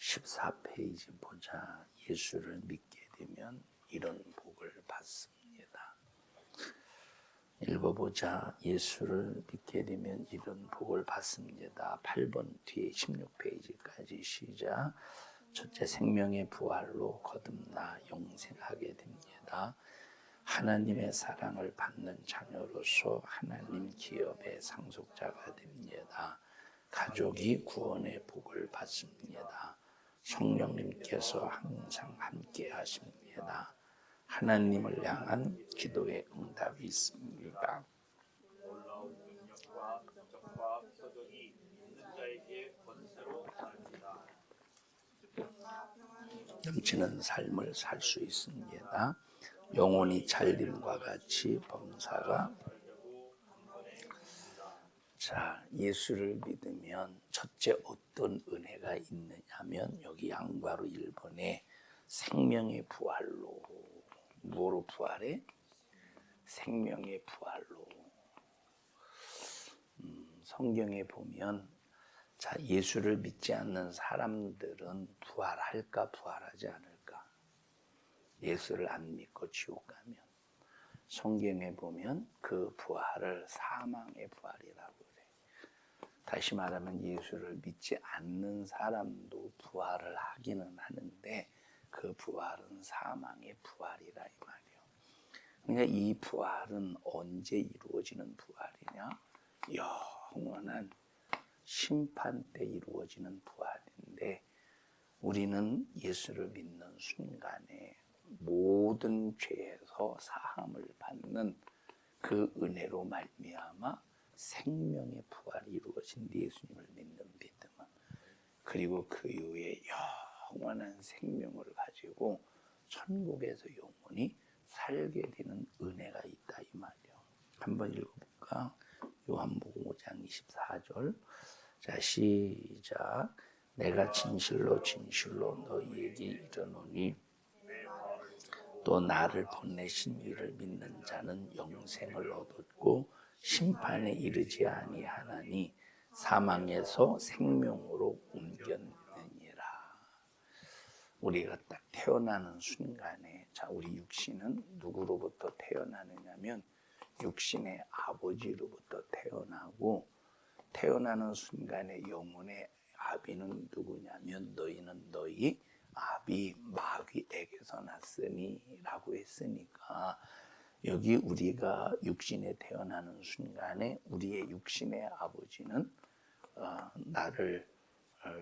14페이지 보자. 예수를 믿게 되면 이런 복을 받습니다. 읽어보자. 예수를 믿게 되면 이런 복을 받습니다. 8번 뒤에 16페이지까지 시작. 첫째, 생명의 부활로 거듭나 영생하게 됩니다. 하나님의 사랑을 받는 자녀로서 하나님 기업의 상속자가 됩니다. 가족이 구원의 복을 받습니다. 성령님께서 항상 함께 하십니다. 하나님을 향한 기도의 응답이 있습니다. 넘치는 삶을 살 수 있습니다. 영혼이 잘림과 같이 범사가 예수를 믿으면 첫째 어떤 은혜가 있느냐면 여기 양바로 1번에 생명의 부활로, 뭐로 부활해? 생명의 부활로. 성경에 보면 예수를 믿지 않는 사람들은 부활할까 부활하지 않을까? 예수를 안 믿고 지옥 가면 성경에 보면 그 부활을 사망의 부활이라고 그래. 다시 말하면 예수를 믿지 않는 사람도 부활을 하기는 하는데 그 부활은 사망의 부활이라 이 말이에요. 그러니까 이 부활은 언제 이루어지는 부활이냐? 영원한 심판 때 이루어지는 부활인데 우리는 예수를 믿는 순간에 모든 죄에서 사함을 받는 그 은혜로 말미암아 생명의 부활이 이루어진 예수님을 믿는 믿음은, 그리고 그 이후에 영원한 생명을 가지고 천국에서 영원히 살게 되는 은혜가 있다 이 말이에요. 한번 읽어볼까? 요한복음 5장 24절. 자, 시작. 내가 진실로 진실로 너희에게 이르노니 또 나를 보내신 이를 믿는 자는 영생을 얻었고 심판에 이르지 아니하나니 사망에서 생명으로 옮겼느니라. 우리가 딱 태어나는 순간에 우리 육신은 누구로부터 태어나느냐면 육신의 아버지로부터 태어나고, 태어나는 순간에 영혼의 아비는 누구냐면 너희는 너희 아비 마귀에게서 났으니 라고 했으니까, 여기 우리가 육신에 태어나는 순간에 우리의 육신의 아버지는 나를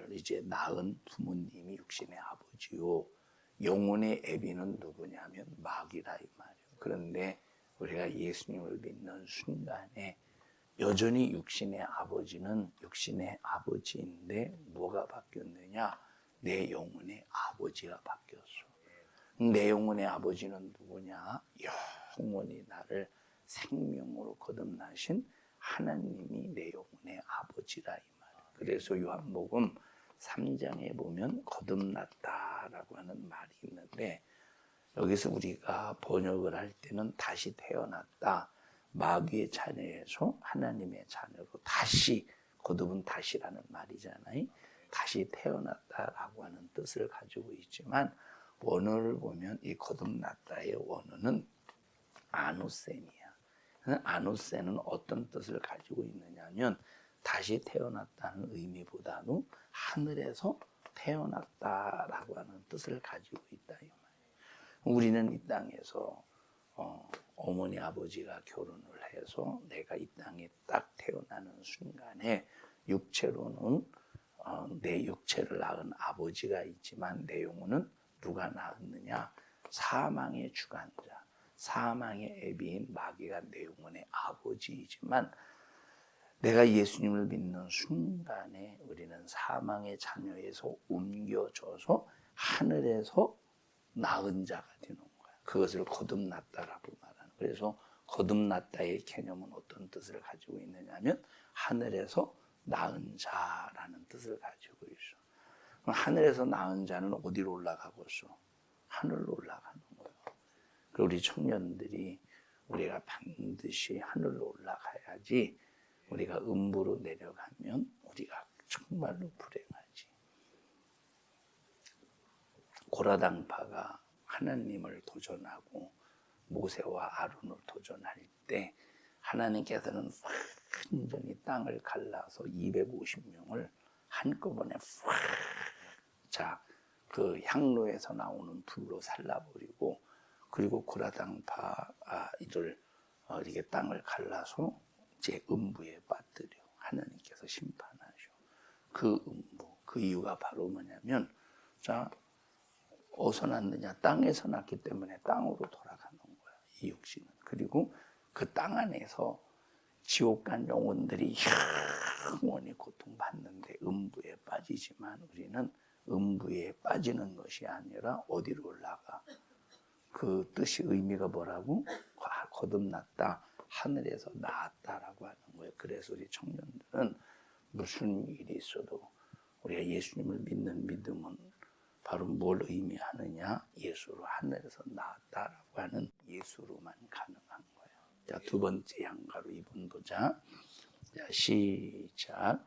이제 낳은 부모님이 육신의 아버지요, 영혼의 애비는 누구냐면 마귀라 이 말이에요. 그런데 우리가 예수님을 믿는 순간에 여전히 육신의 아버지는 육신의 아버지인데 뭐가 바뀌었느냐? 내 영혼의 아버지가 바뀌었어. 내 영혼의 아버지는 누구냐? 영원히 나를 생명으로 거듭나신 하나님이 내 영혼의 아버지라 이 말이에요. 그래서 요한복음 3장에 보면 거듭났다라고 하는 말이 있는데, 여기서 우리가 번역을 할 때는 다시 태어났다, 마귀의 자녀에서 하나님의 자녀로 다시, 거듭은 다시라는 말이잖아요. 다시 태어났다라고 하는 뜻을 가지고 있지만 원어를 보면 이 거듭났다의 원어는 아누센이야. 아누센은 어떤 뜻을 가지고 있느냐면 다시 태어났다는 의미보다는 하늘에서 태어났다라고 하는 뜻을 가지고 있다 이 말이에요. 우리는 이 땅에서 어머니 아버지가 결혼을 해서 내가 이 땅에 딱 태어나는 순간에 육체로는 내 육체를 낳은 아버지가 있지만 내 영혼은 누가 낳았느냐? 사망의 주관자, 사망의 애비인 마귀가 내 영혼의 아버지이지만 내가 예수님을 믿는 순간에 우리는 사망의 자녀에서 옮겨져서 하늘에서 낳은 자가 되는 거야. 그것을 거듭났다라고 말하는. 그래서 거듭났다의 개념은 어떤 뜻을 가지고 있느냐면 하늘에서 낳은 자라는 뜻을 가지고 있어. 그럼 하늘에서 낳은 자는 어디로 올라가고 있어? 하늘로 올라가는 거예요. 그리고 우리 청년들이 우리가 반드시 하늘로 올라가야지, 우리가 음부로 내려가면 우리가 정말로 불행하지. 고라당파가 하나님을 도전하고 모세와 아론을 도전할 때 하나님께서는 완전히 땅을 갈라서 250명을 한꺼번에 그 향로에서 나오는 불로 살라버리고, 그리고 고라당파를 이렇게 땅을 갈라서 제 음부에 빠뜨려 하나님께서 심판하셔. 그 음부, 그 이유가 바로 뭐냐면, 어디서 났느냐? 땅에서 났기 때문에 땅으로 돌아가는 거야, 이 육신은. 그리고 그 땅 안에서 지옥 간 영혼들이 영원히 고통받는데 음부에 빠지지만, 우리는 음부에 빠지는 것이 아니라 어디로 올라가? 그 뜻이 의미가 뭐라고? 거듭났다, 하늘에서 나았다라고 하는 거예요. 그래서 우리 청년들은 무슨 일이 있어도 우리가 예수님을 믿는 믿음은 바로 뭘 의미하느냐? 예수로 하늘에서 나았다라고 하는 예수로만 가능한 거예요. 자, 두 번째 양가로 2번 보자. 자, 시작.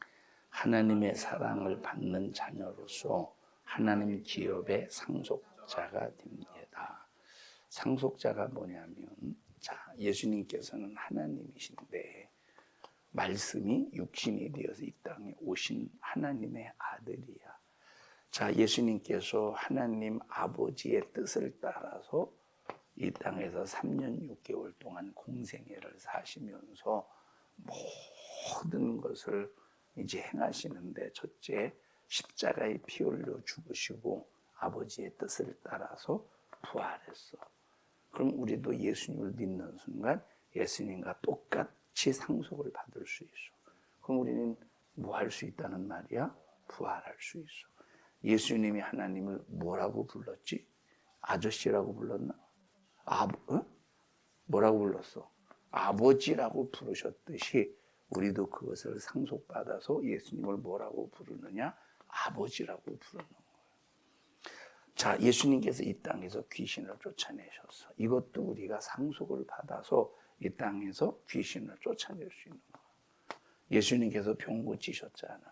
하나님의 사랑을 받는 자녀로서 하나님 기업의 상속자가 됩니다. 상속자가 뭐냐면, 자, 예수님께서는 하나님이신데 말씀이 육신이 되어서 이 땅에 오신 하나님의 아들이야. 자, 예수님께서 하나님 아버지의 뜻을 따라서 이 땅에서 3년 6개월 동안 공생애를 사시면서 모든 것을 이제 행하시는데, 첫째, 십자가에 피 흘려 죽으시고 아버지의 뜻을 따라서 부활했어. 그럼 우리도 예수님을 믿는 순간 예수님과 똑같이 상속을 받을 수 있어. 그럼 우리는 뭐 할 수 있다는 말이야? 부활할 수 있어. 예수님이 하나님을 뭐라고 불렀지? 아저씨라고 불렀나? 뭐라고 불렀어? 아버지라고 부르셨듯이 우리도 그것을 상속받아서 예수님을 뭐라고 부르느냐? 아버지라고 부르는 거예요. 자, 예수님께서 이 땅에서 귀신을 쫓아내셨어. 이것도 우리가 상속을 받아서 이 땅에서 귀신을 쫓아낼 수 있는 거예요. 예수님께서 병 고치셨잖아.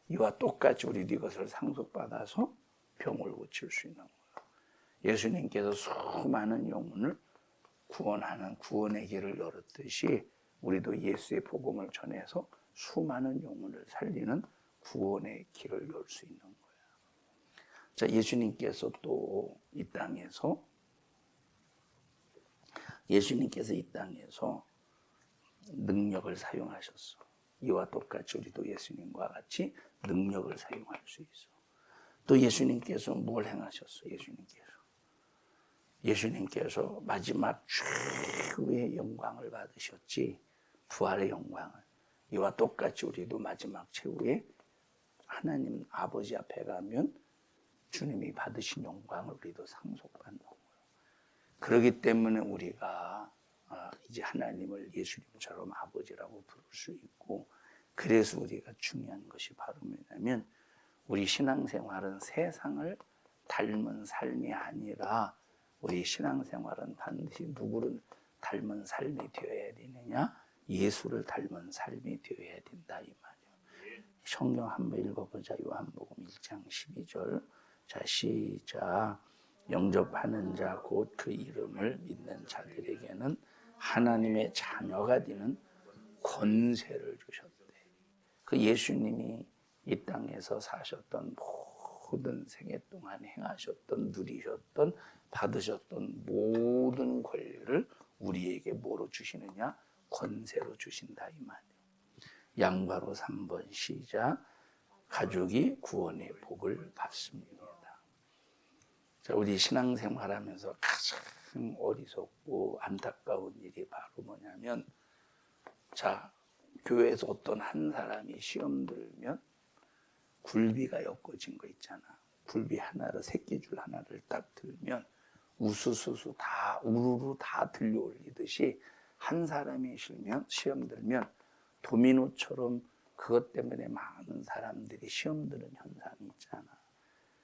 이와 똑같이 우리도 이것을 상속받아서 병을 고칠 수 있는 거예요. 예수님께서 수많은 영혼을 구원하는 구원의 길을 열었듯이 우리도 예수의 복음을 전해서 수많은 영혼을 살리는 구원의 길을 열 수 있는 거예요. 자, 예수님께서 또 이 땅에서 능력을 사용하셨어. 이와 똑같이 우리도 예수님과 같이 능력을 사용할 수 있어. 또 예수님께서 뭘 행하셨어? 예수님께서 마지막 최후의 영광을 받으셨지. 부활의 영광을. 이와 똑같이 우리도 마지막 최후의 하나님 아버지 앞에 가면 주님이 받으신 영광을 우리도 상속받는 거예요. 그렇기 때문에 우리가 이제 하나님을 예수님처럼 아버지라고 부를 수 있고, 그래서 우리가 중요한 것이 바로 뭐냐면, 우리 신앙생활은 세상을 닮은 삶이 아니라 우리 신앙생활은 반드시 누구를 닮은 삶이 되어야 되느냐? 예수를 닮은 삶이 되어야 된다, 이 말이에요. 성경 한번 읽어보자. 요한복음 1장 12절. 자, 시작. 영접하는 자 곧 그 이름을 믿는 자들에게는 하나님의 자녀가 되는 권세를 주셨대. 그 예수님이 이 땅에서 사셨던 모든 생애 동안 행하셨던, 누리셨던, 받으셨던 모든 권리를 우리에게 뭐로 주시느냐? 권세로 주신다, 이 말이에요. 양바로 3번 시작. 가족이 구원의 복을 받습니다. 자, 우리 신앙생활하면서 가장 어리석고 안타까운 일이 바로 뭐냐면, 자, 교회에서 어떤 한 사람이 시험 들면 굴비가 엮어진 거 있잖아. 굴비 하나를, 새끼줄 하나를 딱 들면 우수수수 다 우르르 다 들려올리듯이 한 사람이 시험 들면 도미노처럼 그것 때문에 많은 사람들이 시험 드는 현상이 있잖아.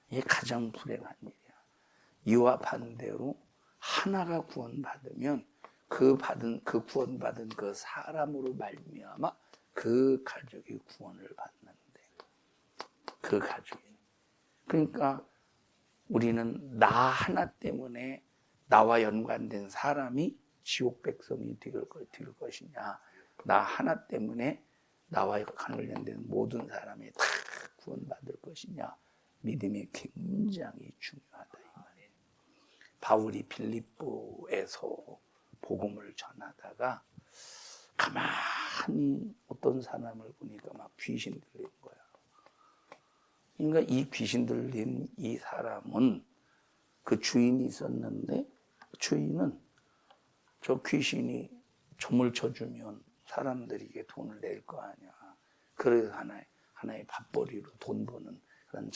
이게 가장 불행한 일이야. 이와 반대로 하나가 구원받으면 그 구원받은 그 사람으로 말미암아 그 가족이 구원을 받는데, 그 가족이. 그러니까 우리는 나 하나 때문에 나와 연관된 사람이 지옥 백성이 될 것이냐, 나 하나 때문에 나와 관련된 모든 사람이 다 구원받을 것이냐, 믿음이 굉장히 중요하다 이 말이에요. 바울이 빌립보에서 복음을 전하다가 가만히 어떤 사람을 보니까 막 귀신 들린 거야. 그러니까 이 귀신 들린 이 사람은 그 주인이 있었는데, 주인은 저 귀신이 점을 쳐주면 사람들에게 돈을 낼 거 아니야. 그래서 하나의 밥벌이로 돈 버는 그런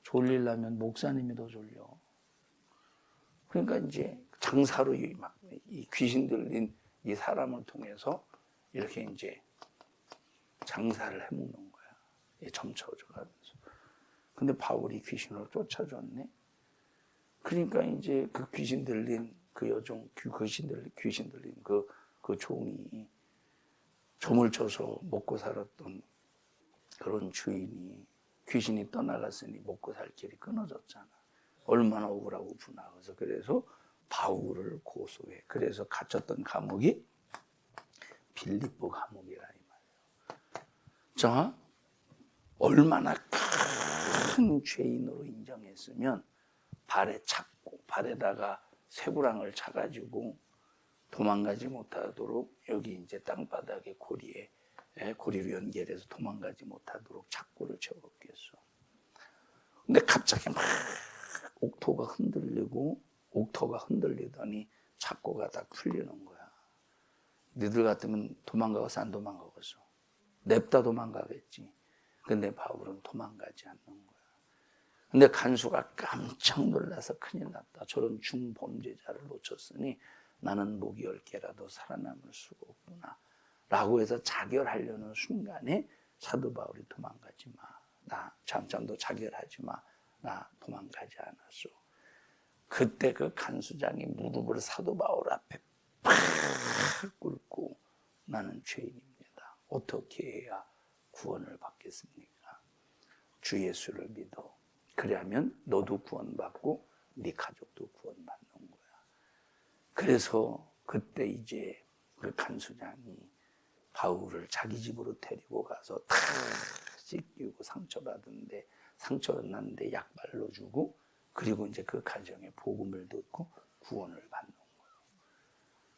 졸리려면 목사님이 더 졸려. 그러니까 이제 장사로 이 귀신 들린 이 사람을 통해서 이렇게 이제 장사를 해먹는 거야. 점 쳐줘가면서. 근데 바울이 귀신을 쫓아줬네. 그러니까 이제 그 귀신 들린 그 여종, 귀신 들린 그 종이 점을 쳐서 먹고 살았던 그런 주인이 귀신이 떠나갔으니 먹고 살 길이 끊어졌잖아. 얼마나 억울하고 분하고서. 그래서 바울을 고소해. 그래서 갇혔던 감옥이 빌립보 감옥이라 이 말이에요. 자, 얼마나 큰 죄인으로 인정했으면 발에 찾고 발에다가 쇠구랑을 차가지고 도망가지 못하도록 여기 이제 땅바닥에 고리로 연결해서 도망가지 못하도록 착고를 채웠겠어. 근데 갑자기 막 옥토가 흔들리더니 착고가 딱 풀리는 거야. 너희들 같으면 도망가겠어, 안 도망가겠어? 냅다 도망가겠지. 근데 바울은 도망가지 않는 거야. 근데 간수가 깜짝 놀라서 큰일 났다. 저런 중범죄자를 놓쳤으니 나는 목이 10개라도 살아남을 수가 없구나. 라고 해서 자결하려는 순간에 사도 바울이 도망가지 마. 나 잠잠도 자결하지 마. 나 도망가지 않았어. 그때 그 간수장이 무릎을 사도 바울 앞에 팍 꿇고 나는 죄인입니다. 어떻게 해야 구원을 받겠습니까? 주 예수를 믿어. 그러면 너도 구원받고 네 가족도 구원받는 거야. 그래서 그때 이제 그 간수장이 바울을 자기 집으로 데리고 가서 다 씻기고 상처받은데 상처났는데 약 발라주고 그리고 이제 그 가정에 복음을 듣고 구원을 받는 거예요.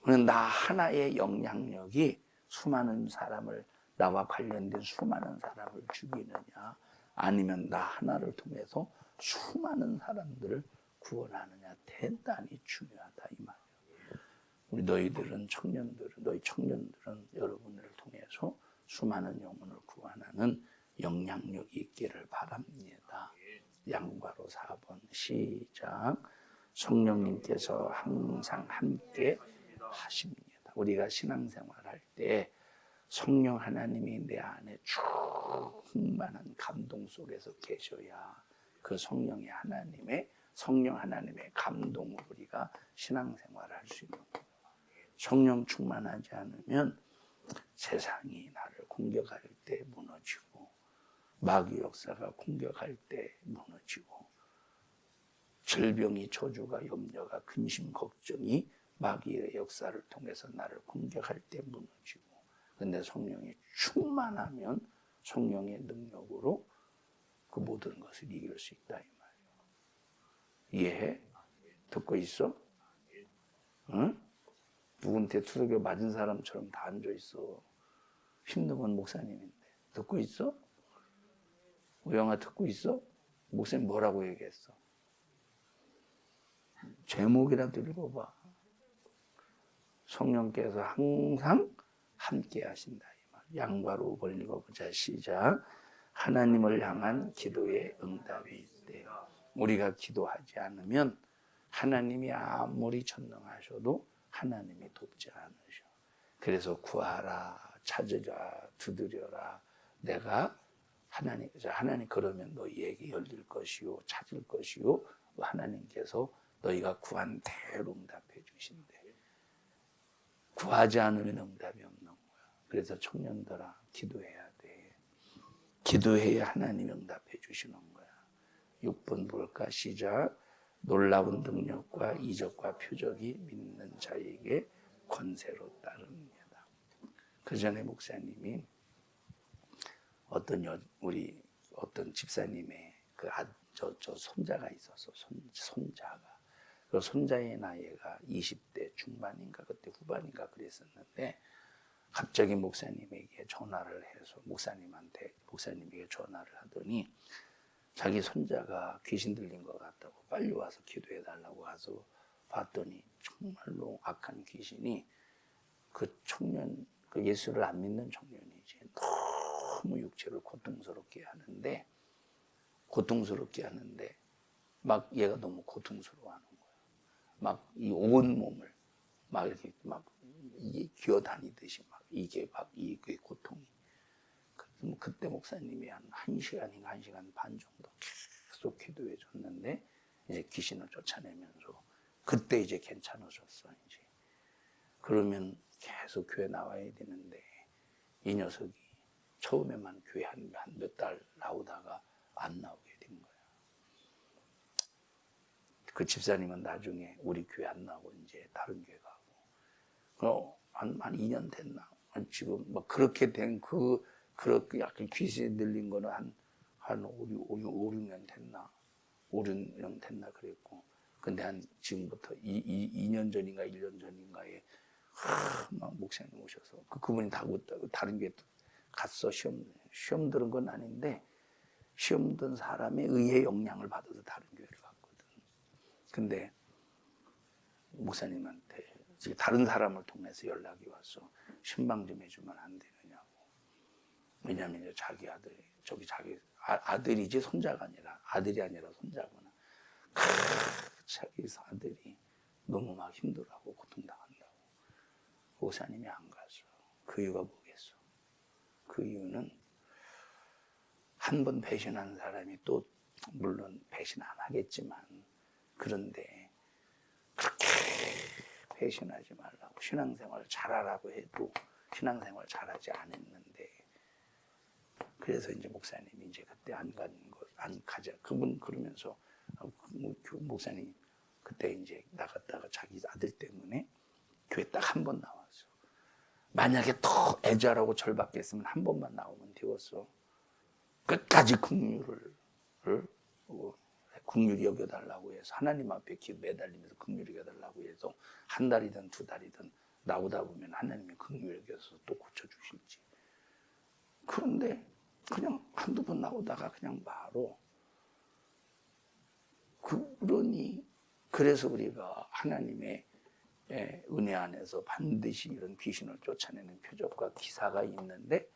그러면 나 하나의 영향력이 수많은 사람을 나와 관련된 수많은 사람을 죽이느냐 아니면 나 하나를 통해서 수많은 사람들을 구원하느냐 대단히 중요하다 이 말이에요. 우리 너희 청년들은 여러분을 통해서 수많은 영혼을 구원하는 영향력이 있기를 바랍니다. 양과로 4번 시작. 성령님께서 항상 함께 하십니다. 우리가 신앙생활할 때 성령 하나님이 내 안에 충만한 감동 속에서 계셔야 그 성령 하나님의 감동으로 우리가 신앙생활을 할 수 있는 거예요. 성령 충만하지 않으면 세상이 나를 공격할 때 무너지고 마귀 역사가 공격할 때 무너지고 질병이 저주가 염려가 근심 걱정이 마귀의 역사를 통해서 나를 공격할 때 무너지고 근데 성령이 충만하면 성령의 능력으로 그 모든 것을 이길 수 있다 이 말이에요. 이해해? 듣고 있어? 응? 누군데 두들겨 맞은 사람처럼 다 앉아있어. 힘든 건 목사님인데. 듣고 있어? 우영아 듣고 있어? 목사님 뭐라고 얘기했어? 제목이라도 읽어봐. 성령께서 항상 함께 하신다. 이 말. 양과 루번 읽어보자. 시작. 하나님을 향한 기도의 응답이 있대요. 우리가 기도하지 않으면 하나님이 아무리 전능하셔도 하나님이 돕지 않으셔. 그래서 구하라, 찾으라, 두드려라. 내가 하나님 그러면 너희에게 열릴 것이요, 찾을 것이요. 하나님께서 너희가 구한 대로 응답해 주신대. 구하지 않으면 응답이 없는 거야. 그래서 청년들아 기도해야 돼. 기도해야 하나님이 응답해 주시는 거야. 6번 볼까? 시작. 놀라운 능력과 이적과 표적이 믿는 자에게 권세로 따릅니다. 그 전에 목사님이 우리 어떤 집사님의 저 손자가 있어서 손자가 그 손자의 나이가 20대 중반인가 그때 후반인가 그랬었는데 갑자기 목사님에게 전화를 해서 목사님에게 전화를 하더니 자기 손자가 귀신 들린 것 같다고 빨리 와서 기도해 달라고 와서 봤더니 정말로 악한 귀신이 그 청년, 그 예수를 안 믿는 청년이지 너무 육체를 고통스럽게 하는데 막 얘가 너무 고통스러워하는 거야. 막 이 온 몸을 막 이렇게 막 이게 기어다니듯이 막 이게 고통이. 그때 목사님이 한 1시간인가 1시간 반 정도 계속 기도해 줬는데 이제 귀신을 쫓아내면서 그때 이제 괜찮아졌어 이제. 그러면 계속 교회 나와야 되는데 이 녀석이 처음에만 교회 한 몇 달 나오다가 안 나오게 된 거야. 그 집사님은 나중에 우리 교회 안 나오고 이제 다른 교회 가고 한 2년 됐나? 지금 뭐 그렇게 된 그렇게 약간 귀신이 들린 거는 한 5, 6년 됐나? 5, 6년 됐나 그랬고. 근데 한 지금부터 2년 전인가 1년 전인가에 막 목사님 오셔서 그분이 다른 교회 갔어. 시험 들은 건 아닌데 시험 든 사람의 의의 영향을 받아서 다른 교회를 갔거든. 근데 목사님한테 다른 사람을 통해서 연락이 왔어. 신방 좀 해주면 안 되느냐고. 왜냐면 이제 자기 아들이지 손자가 아니라 아들이 아니라 손자구나. 자기 아들이 너무 막 힘들어하고 고통당한다고. 목사님이 안 갔어. 그 이유가 뭐겠어? 그 이유는 한 번 배신한 사람이 또 물론 배신 안 하겠지만 그런데 그렇게 배신하지 말라고 신앙생활 잘하라고 해도 신앙생활 잘하지 않았는데 그래서 이제 목사님이 이제 그때 안 가자. 그분 그러면서 목사님 그때 이제 나갔다가 자기 아들 때문에 교회 딱 한 번 나왔어. 만약에 더 애절하고 절박했으면 한 번만 나오면 되었어. 끝까지 긍휼히 여겨달라고 해서 하나님 앞에 매달리면서 긍휼히 여겨달라고 해서 한 달이든 2달이든 나오다 보면 하나님이 긍휼히 여겨서 또 고쳐주실지. 그런데 그냥 한두 번 나오다가 그냥 바로 그래서 우리가 하나님의 은혜 안에서 반드시 이런 귀신을 쫓아내는 표적과 기사가 있는데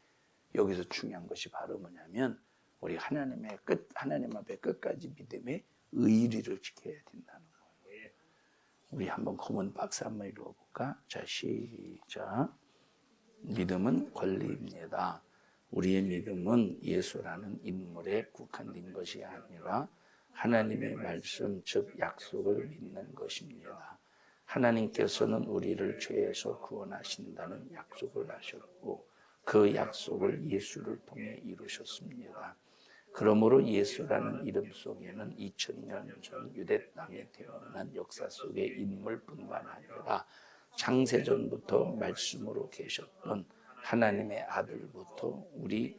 여기서 중요한 것이 바로 뭐냐면 우리 하나님 앞에 끝까지 믿음의 의리를 지켜야 된다는 거예요. 우리 한번 검은 박스 한번 읽어볼까? 자, 시작. 믿음은 권리입니다. 우리의 믿음은 예수라는 인물에 국한된 것이 아니라 하나님의 말씀, 즉 약속을 믿는 것입니다. 하나님께서는 우리를 죄에서 구원하신다는 약속을 하셨고 그 약속을 예수를 통해 이루셨습니다. 그러므로 예수라는 이름 속에는 2000년 전 유대 땅에 태어난 역사 속의 인물뿐만 아니라 창세전부터 말씀으로 계셨던 하나님의 아들부터 우리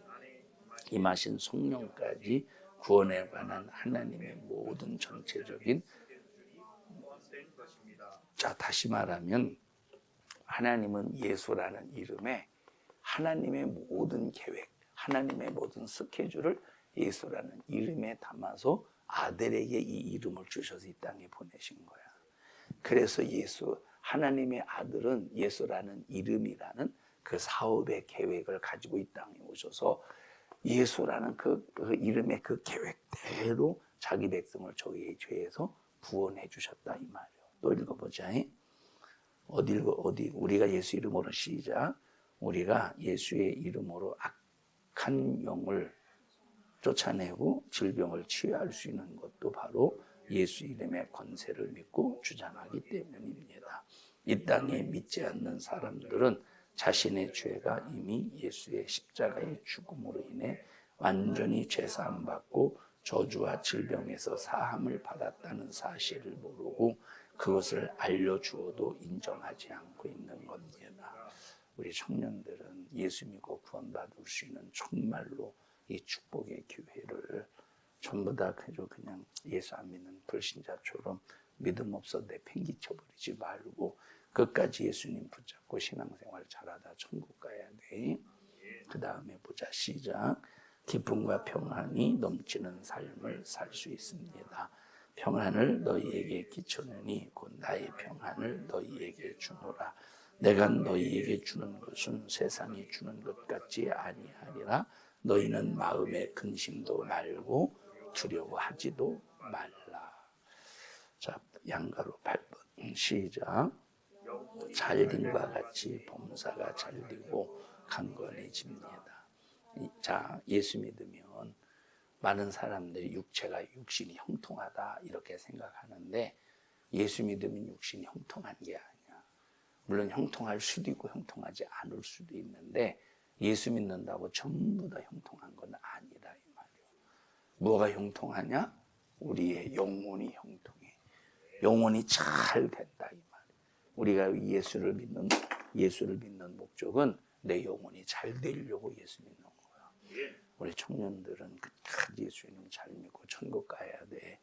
임하신 성령까지 구원에 관한 하나님의 모든 전체적인 다시 말하면 하나님은 예수라는 이름에 하나님의 모든 계획, 하나님의 모든 스케줄을 예수라는 이름에 담아서 아들에게 이 이름을 주셔서 이 땅에 보내신 거야. 그래서 하나님의 아들은 예수라는 이름이라는 그 사업의 계획을 가지고 이 땅에 오셔서 예수라는 그 이름의 그 계획대로 자기 백성을 저희의 죄에서 구원해 주셨다 이 말이에요. 또 읽어보자. 어디 우리가 예수 이름으로 시작. 우리가 예수의 이름으로 악한 영을 쫓아내고 질병을 치유할 수 있는 것도 바로 예수 이름의 권세를 믿고 주장하기 때문입니다. 이 땅에 믿지 않는 사람들은 자신의 죄가 이미 예수의 십자가의 죽음으로 인해 완전히 죄사함 받고 저주와 질병에서 사함을 받았다는 사실을 모르고 그것을 알려주어도 인정하지 않고 있는 겁니다. 우리 청년들은 예수 믿고 구원받을 수 있는 정말로 이 축복의 기회를 전부 다 그냥 예수 안 믿는 불신자처럼 믿음 없어 내팽개쳐버리지 말고 끝까지 예수님 붙잡고 신앙생활 잘하다 천국 가야 돼. 그 다음에 보자. 시작. 기쁨과 평안이 넘치는 삶을 살 수 있습니다. 평안을 너희에게 끼쳐느니 곧 나의 평안을 너희에게 주노라. 내가 너희에게 주는 것은 세상이 주는 것 같지 아니하리라. 너희는 마음에 근심도 말고 두려워하지도 말라. 자, 양가로 8번 시작. 잘림과 같이 범사가 잘리고 강건해집니다. 자, 예수 믿으면 많은 사람들이 육신이 형통하다 이렇게 생각하는데 예수 믿으면 육신이 형통한 게 아니야. 물론 형통할 수도 있고 형통하지 않을 수도 있는데 예수 믿는다고 전부 다 형통한 건 아니라 이 말이야. 뭐가 형통하냐? 우리의 영혼이 형통해. 영혼이 잘 된다 이 말이야. 우리가 예수를 믿는 목적은 내 영혼이 잘 되려고 예수 믿는 거야. 우리 청년들은 끝까지 예수님 잘 믿고 천국 가야 돼.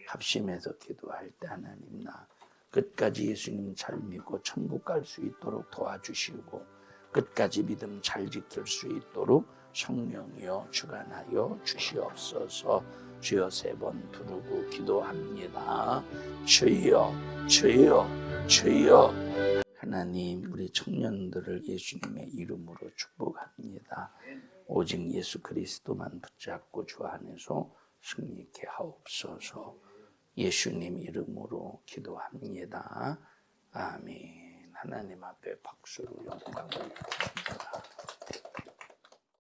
합심해서 기도할 때 하나님 나 끝까지 예수님 잘 믿고 천국 갈 수 있도록 도와주시고 끝까지 믿음 잘 지킬 수 있도록 성령이여 주관하여 주시옵소서. 주여 3번 부르고 기도합니다. 주여 주여 주여. 하나님 우리 청년들을 예수님의 이름으로 축복합니다. 오직 예수 그리스도만 붙잡고 주 안에서 승리케 하옵소서. 예수님 이름으로 기도합니다. 아멘. 하나님 앞에 박수로 영광을 드립니다.